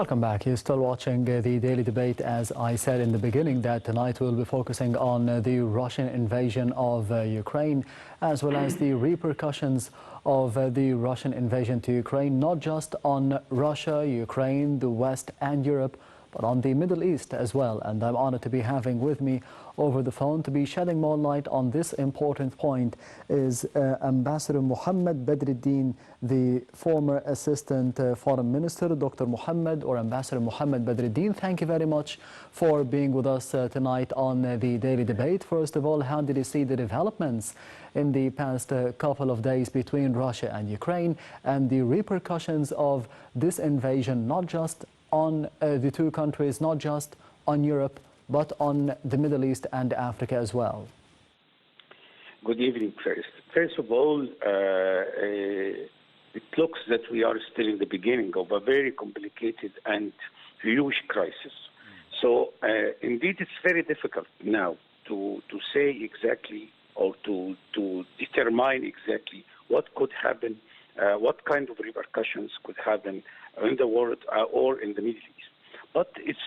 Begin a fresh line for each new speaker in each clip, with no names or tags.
Welcome back. You're still watching the daily debate. As I said in the beginning, that tonight we'll be focusing on the Russian invasion of Ukraine, as well as the repercussions of the Russian invasion to Ukraine, not just on Russia, Ukraine, the West and Europe, but on the Middle East as well. And I'm honored to be having with me over the phone to be shedding more light on this important point is Ambassador Mohamed Badruddin, the former Assistant Foreign Minister. Dr. Mohamed, or Ambassador Mohamed Badruddin, thank you very much for being with us tonight on the daily debate. First of all, how did you see the developments in the past couple of days between Russia and Ukraine and the repercussions of this invasion, not just on the two countries, not just on Europe, but on the Middle East and Africa as well?
Good evening, first. First of all, it looks that we are still in the beginning of a very complicated and huge crisis. So, indeed, it's very difficult now to say exactly or to determine exactly what could happen, what kind of repercussions could happen in the world or in the Middle East. But it's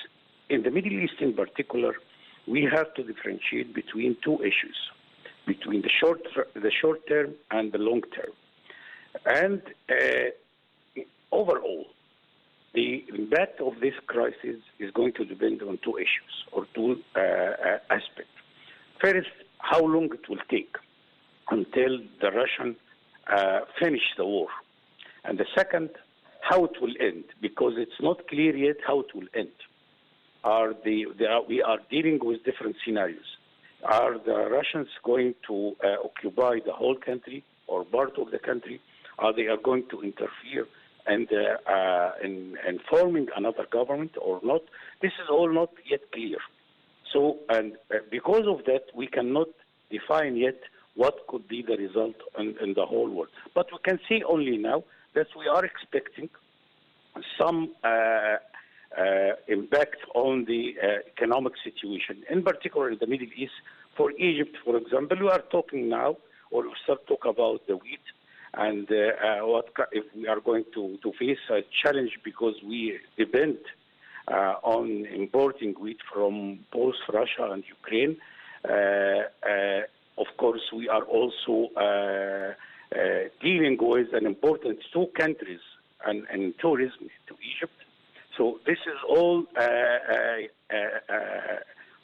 in the Middle East in particular, we have to differentiate between two issues, between the short term and the long term. And overall, the impact of this crisis is going to depend on two issues or two aspects. First, how long it will take until the Russians finish the war. And the second, how it will end, because it's not clear yet how it will end. We are dealing with different scenarios. Are the Russians going to occupy the whole country or part of the country? Are they going to interfere and in forming another government or not? This is all not yet clear. So, and because of that, we cannot define yet what could be the result in the whole world. But we can see only now that we are expecting some impact on the economic situation, in particular in the Middle East. For Egypt, for example, we are talking now, or we start talk about the wheat, and what if we are going to face a challenge because we depend on importing wheat from both Russia and Ukraine. Of course, we are also dealing with an important two countries and tourism to Egypt. So this is all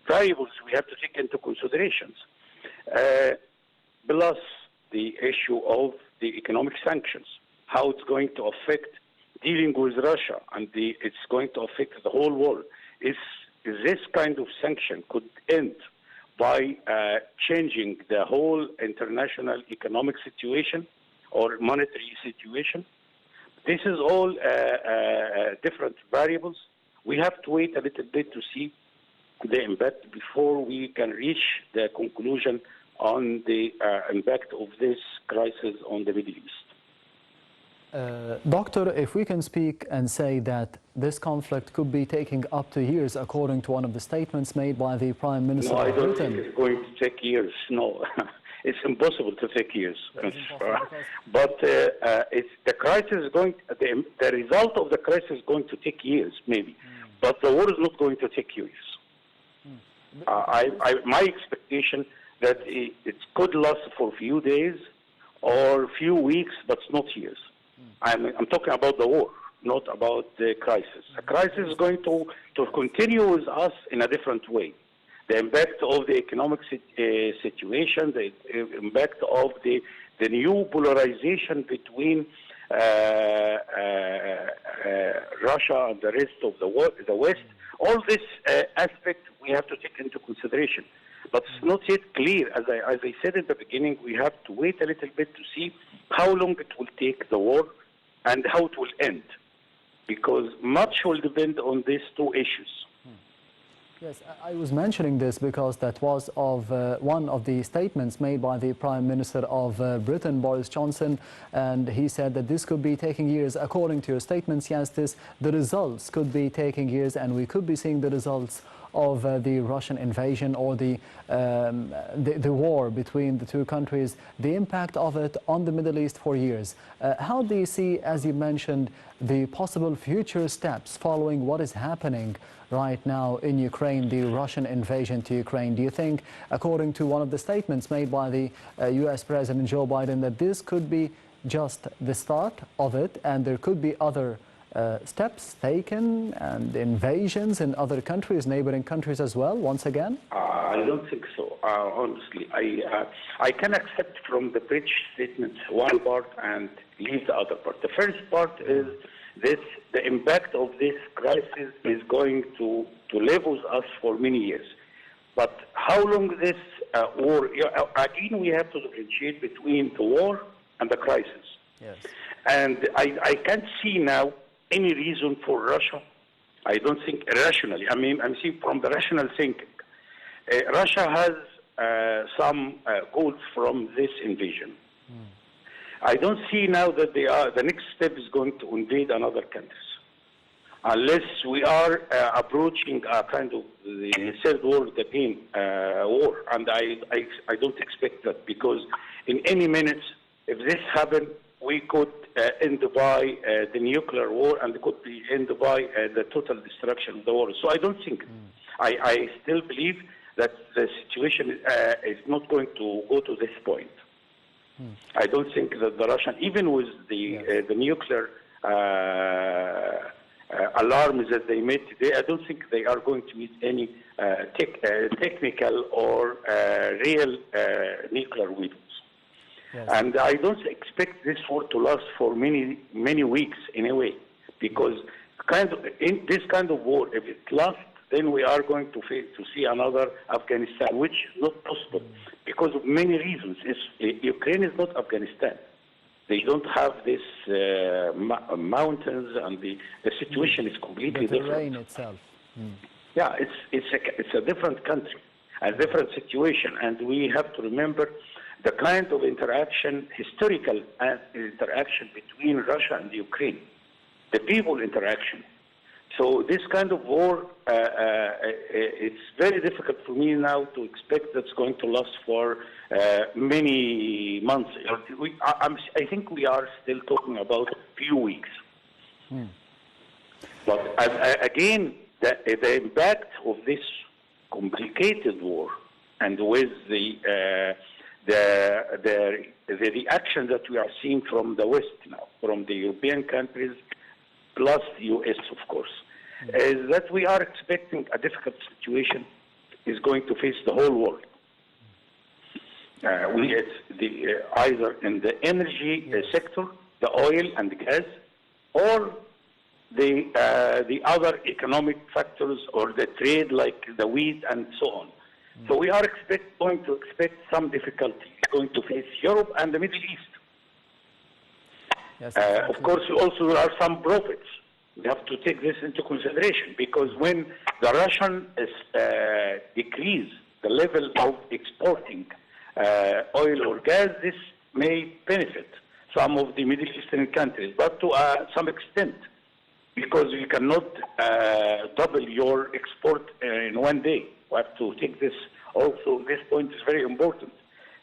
variables we have to take into considerations. Plus the issue of the economic sanctions, how it's going to affect dealing with Russia, and it's going to affect the whole world. Is this kind of sanction could end by changing the whole international economic situation or monetary situation? This is all different variables. We have to wait a little bit to see the impact before we can reach the conclusion on the impact of this crisis on the Middle East.
Doctor, if we can speak and say that this conflict could be taking up to years, according to one of the statements made by the Prime Minister of Britain.
No, I don't think it's going to take years. No, it's impossible to take years. But the crisis is going. The result of the crisis is going to take years, maybe. But the war is not going to take years. My expectation that it could last for a few days or a few weeks, but not years. I'm talking about the war, not about the crisis. The crisis is going to continue with us in a different way. The impact of the economic situation, the impact of the new polarization between Russia and the rest of the West, all this aspect we have to take into consideration. But it's not yet clear. As I said in the beginning, we have to wait a little bit to see how long it will take, the war, and how it will end. Because much will depend on these two issues.
Yes, I was mentioning this because that was one of the statements made by the Prime Minister of Britain, Boris Johnson, and he said that this could be taking years. According to your statements, yes, the results could be taking years, and we could be seeing the results of the Russian invasion or the war between the two countries, the impact of it on the Middle East for years. How do you see, as you mentioned, the possible future steps following what is happening right now in Ukraine, the Russian invasion to Ukraine? Do you think, according to one of the statements made by the US President Joe Biden, that this could be just the start of it and there could be other steps taken and invasions in other countries, neighboring countries as well, once again?
I don't think so. Honestly, I can accept from the British statements one part and leave the other part. The first part is the impact of this crisis is going to live with us for many years. But how long this war, again, we have to differentiate between the war and the crisis.
Yes.
And I can't see now any reason for Russia. I don't think rationally. I mean, I'm seeing from the rational thinking. Russia has some goals from this invasion. I don't see now that the next step is going to invade another countries, unless we are approaching a kind of the third world again war. And I don't expect that, because in any minute, if this happens, we could end by the nuclear war, and it could be end by the total destruction of the world. So I don't think. I still believe that the situation is not going to go to this point. I don't think that the Russian, even with the nuclear alarms that they made today, I don't think they are going to meet any technical or real nuclear weapons. Yes. And I don't expect this war to last for many weeks anyway, because in this kind of war, if it lasts, then we are going to see another Afghanistan, which is not possible because of many reasons. Ukraine is not Afghanistan. They don't have this mountains, and the situation is completely different.
The terrain itself.
Yeah, it's a different country, a different situation, and we have to remember the kind of interaction, historical interaction between Russia and Ukraine, the people interaction. So this kind of war, it's very difficult for me now to expect that's going to last for many months. I think we are still talking about a few weeks. But again, the impact of this complicated war, and with the reaction that we are seeing from the West now, from the European countries, plus the U.S., of course, is that we are expecting a difficult situation is going to face the whole world. Either in the energy sector, the oil and the gas, or the other economic factors, or the trade like the wheat and so on. So we are going to expect some difficulty going to face Europe and the Middle East. Yes, exactly. Of course, also there are some profits. We have to take this into consideration, because when the Russians decrease the level of exporting oil or gas, this may benefit some of the Middle Eastern countries, but to some extent, because you cannot double your export in one day. We have to take this also. This point is very important.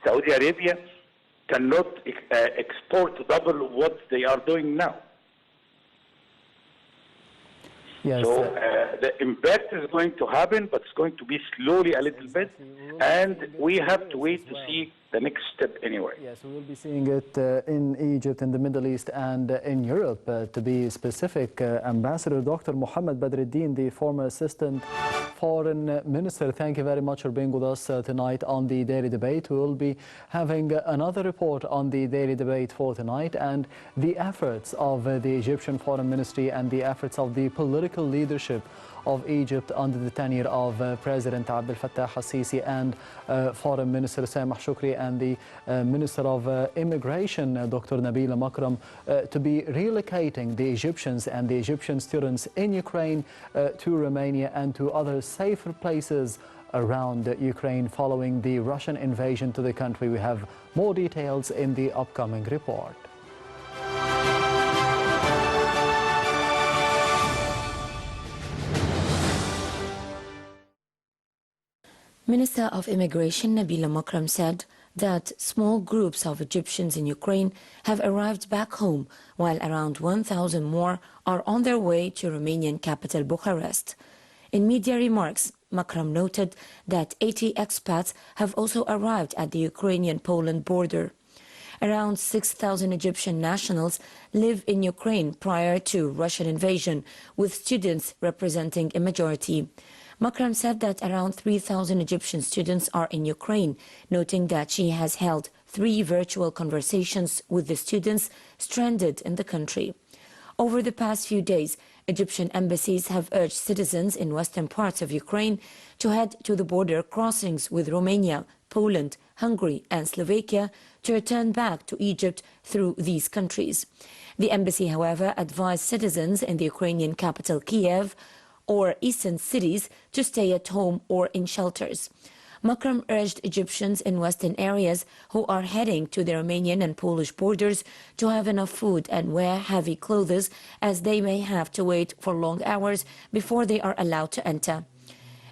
Saudi Arabia cannot export double what they are doing now. Yes. So the impact is going to happen, but it's going to be slowly a little bit, and we have to wait to see the next step anyway.
Yes, we will be seeing it in Egypt, in the Middle East, and in Europe. To be specific, Ambassador Dr. Mohamed Badr, the former Assistant Foreign Minister, thank you very much for being with us tonight on the Daily Debate. We will be having another report on the Daily Debate for tonight, and the efforts of the Egyptian Foreign Ministry and the efforts of the political leadership of Egypt under the tenure of President Abdel Fattah al-Sisi and Foreign Minister Sameh Shoukry and the Minister of Immigration, Dr. Nabila Makram, to be relocating the Egyptians and the Egyptian students in Ukraine to Romania and to other safer places around Ukraine following the Russian invasion to the country. We have more details in the upcoming report.
Minister of Immigration Nabila Makram said that small groups of Egyptians in Ukraine have arrived back home, while around 1,000 more are on their way to Romanian capital Bucharest. In media remarks, Makram noted that 80 expats have also arrived at the Ukrainian-Poland border. Around 6,000 Egyptian nationals live in Ukraine prior to Russian invasion, with students representing a majority. Makram said that around 3,000 Egyptian students are in Ukraine, noting that she has held 3 virtual conversations with the students stranded in the country. Over the past few days, Egyptian embassies have urged citizens in western parts of Ukraine to head to the border crossings with Romania, Poland, Hungary and Slovakia to return back to Egypt through these countries. The embassy, however, advised citizens in the Ukrainian capital Kiev or eastern cities to stay at home or in shelters. Makram urged Egyptians in western areas who are heading to the Romanian and Polish borders to have enough food and wear heavy clothes, as they may have to wait for long hours before they are allowed to enter.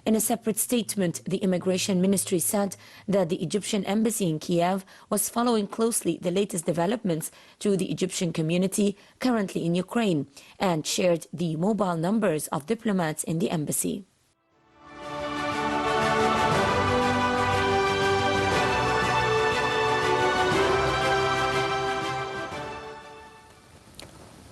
In a separate statement, the Immigration Ministry said that the Egyptian embassy in Kiev was following closely the latest developments to the Egyptian community currently in Ukraine and shared the mobile numbers of diplomats in the embassy.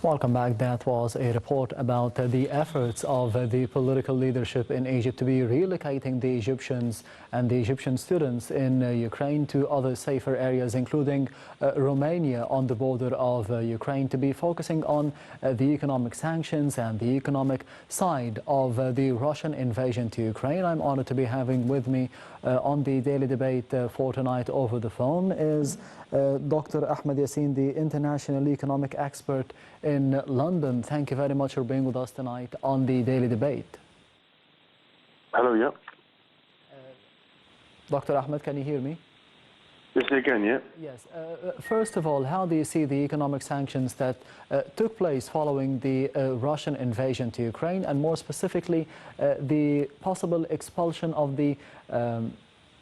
Welcome back. That was a report about the efforts of the political leadership in Egypt to be relocating the Egyptians and the Egyptian students in Ukraine to other safer areas, including Romania on the border of Ukraine, to be focusing on the economic sanctions and the economic side of the Russian invasion to Ukraine. I'm honored to be having with me on the daily debate for tonight over the phone is Dr. Ahmed Yassin, the international economic expert in London. Thank you very much for being with us tonight on the daily debate.
Hello, yeah.
Dr. Ahmed, can you hear me?
Yes, I can, yeah.
Yes. First of all, how do you see the economic sanctions that took place following the Russian invasion to Ukraine, and more specifically, the possible expulsion of the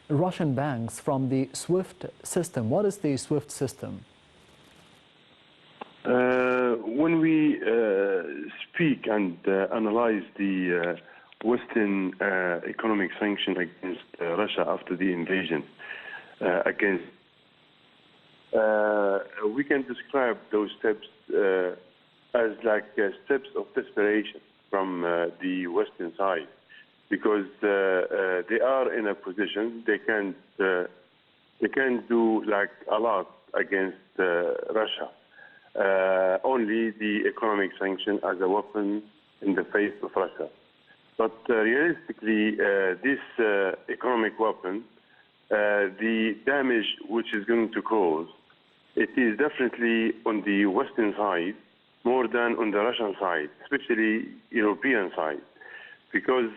Russian banks from the SWIFT system? What is the SWIFT system?
When we speak and analyze the Western economic sanction against Russia after the invasion, we can describe those steps as like steps of desperation from the Western side, because they are in a position they can't do like a lot against Russia. Only the economic sanction as a weapon in the face of Russia. But realistically, this economic weapon, the damage which is going to cause, it is definitely on the Western side more than on the Russian side, especially European side, because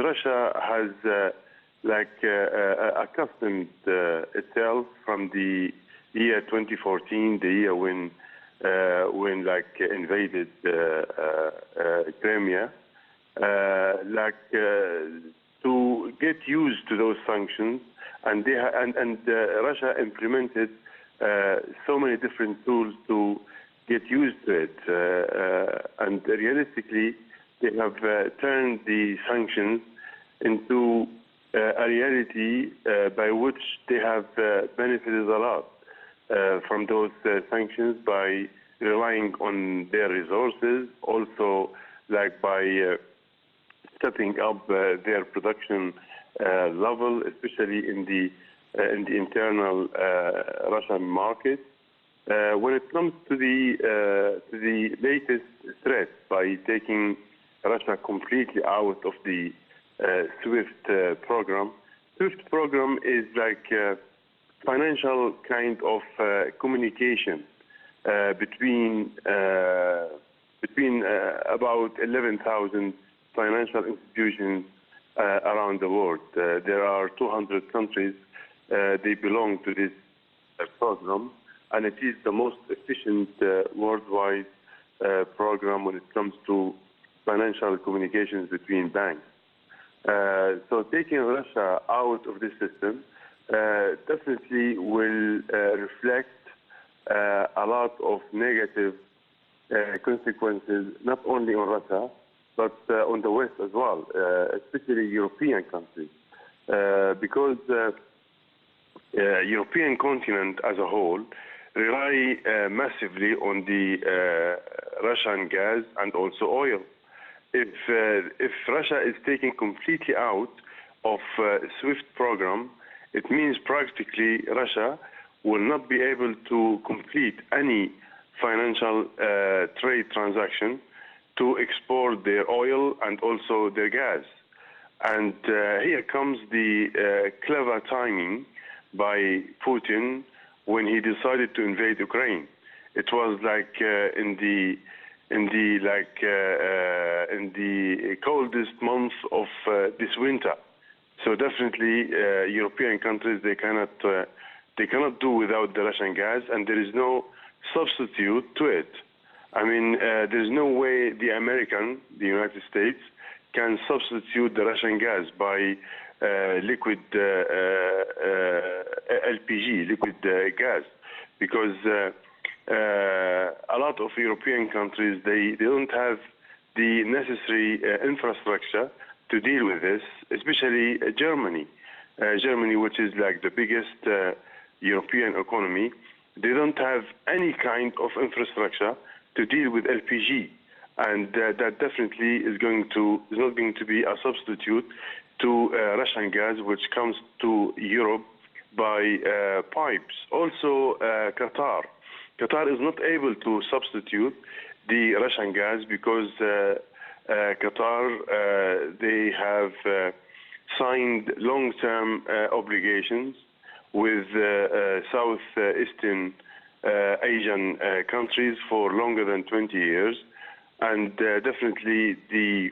Russia has accustomed itself from the year 2014, the year when invaded Crimea, to get used to those sanctions, and Russia implemented so many different tools to get used to it, and realistically, they have turned the sanctions into a reality by which they have benefited a lot from those sanctions by relying on their resources, also by stepping up their production level, especially in the internal Russian market. When it comes to the latest threat by taking Russia completely out of the SWIFT program. SWIFT program is like financial kind of communication between about 11,000 financial institutions around the world. There are 200 countries. They belong to this program, and it is the most efficient worldwide program when it comes to financial communications between banks. So taking Russia out of this system definitely will reflect a lot of negative consequences, not only on Russia, but on the West as well, especially European countries, because European continent as a whole rely massively on the Russian gas and also oil. If Russia is taken completely out of SWIFT program, it means practically Russia will not be able to complete any financial trade transaction to export their oil and also their gas. And here comes the clever timing by Putin when he decided to invade Ukraine. It was like in the coldest month of this winter. So definitely, European countries they cannot do without the Russian gas, and there is no substitute to it. I mean, there's no way the United States, can substitute the Russian gas by liquid LPG, liquid gas, because a lot of European countries, they don't have the necessary infrastructure to deal with this, especially Germany. Germany, which is like the biggest European economy, they don't have any kind of infrastructure to deal with LPG. And that definitely is not going to be a substitute to Russian gas, which comes to Europe by pipes. Also, Qatar. Qatar is not able to substitute the Russian gas because Qatar, they have signed long-term obligations with Southeastern Asian countries for longer than 20 years. And definitely the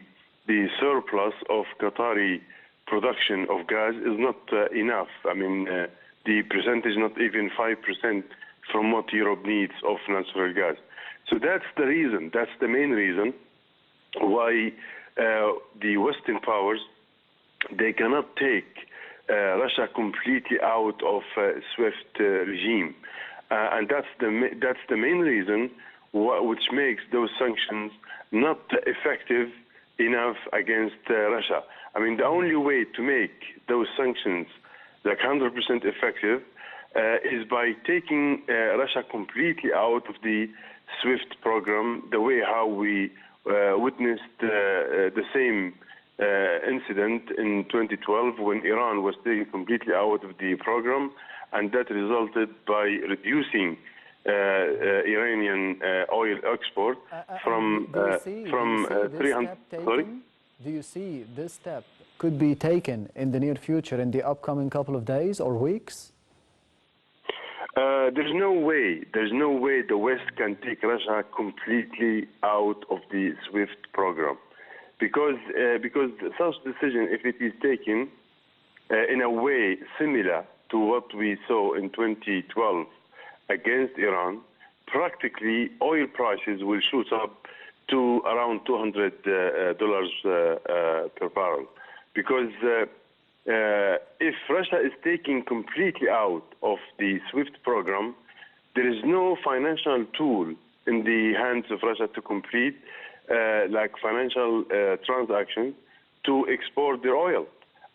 surplus of Qatari production of gas is not enough. I mean, the percentage not even 5% from what Europe needs of natural gas. So that's the reason, that's the main reason why the Western powers, they cannot take Russia completely out of SWIFT regime. And that's the main reason which makes those sanctions not effective enough against Russia. I mean, the only way to make those sanctions like 100% effective is by taking Russia completely out of the SWIFT program, the way how we witnessed the same incident in 2012 when Iran was taken completely out of the program, and that resulted by reducing Iranian oil export from 300. Sorry?
Do you see this step could be taken in the near future, in the upcoming couple of days or weeks?
There's no way the West can take Russia completely out of the SWIFT program, because such decision, if it is taken in a way similar to what we saw in 2012 against Iran, practically oil prices will shoot up to around $200 per barrel. Because if Russia is taken completely out of the SWIFT program, there is no financial tool in the hands of Russia to complete like financial transactions to export their oil.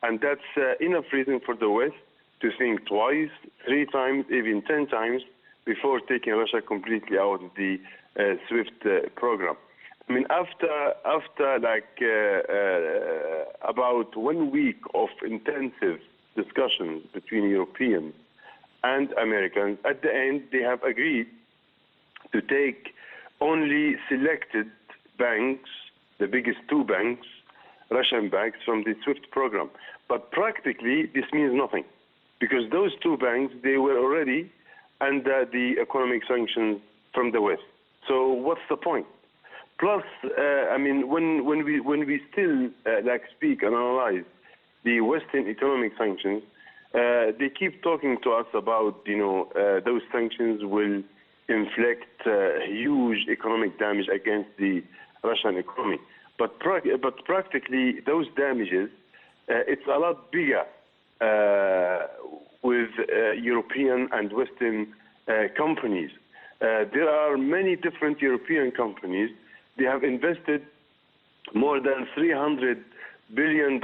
And that's enough reason for the West to think twice, 3 times, even 10 times before taking Russia completely out of the SWIFT program. I mean, after like about 1 week of intensive discussions between Europeans and Americans, at the end they have agreed to take only selected banks the biggest two banks, Russian banks, from the SWIFT program. But practically, this means nothing, because those two banks, they were already under the economic sanctions from the West. So what's the point? Plus, I mean, when we still speak and analyze the Western economic sanctions, they keep talking to us about, those sanctions will inflict huge economic damage against the Russian economy. But practically, those damages, it's a lot bigger with European and Western companies. There are many different European companies. They have invested more than $300 billion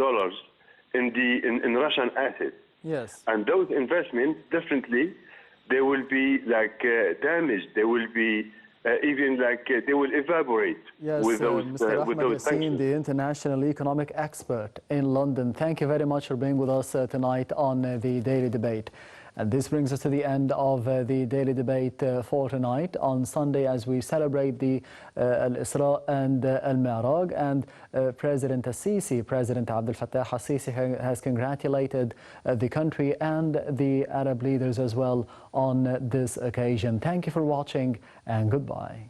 in Russian assets.
Yes.
And those investments, definitely, they will be damaged. They will be they will evaporate with those
Mr. Ahmed
sanctions.
Yassin, the international economic expert in London. Thank you very much for being with us tonight on the Daily Debate. And this brings us to the end of the Daily Debate for tonight. On Sunday, as we celebrate the Al-Isra and Al-Mi'raj, and President al-Sisi, President Abdel Fattah al-Sisi, has congratulated the country and the Arab leaders as well on this occasion. Thank you for watching, and goodbye.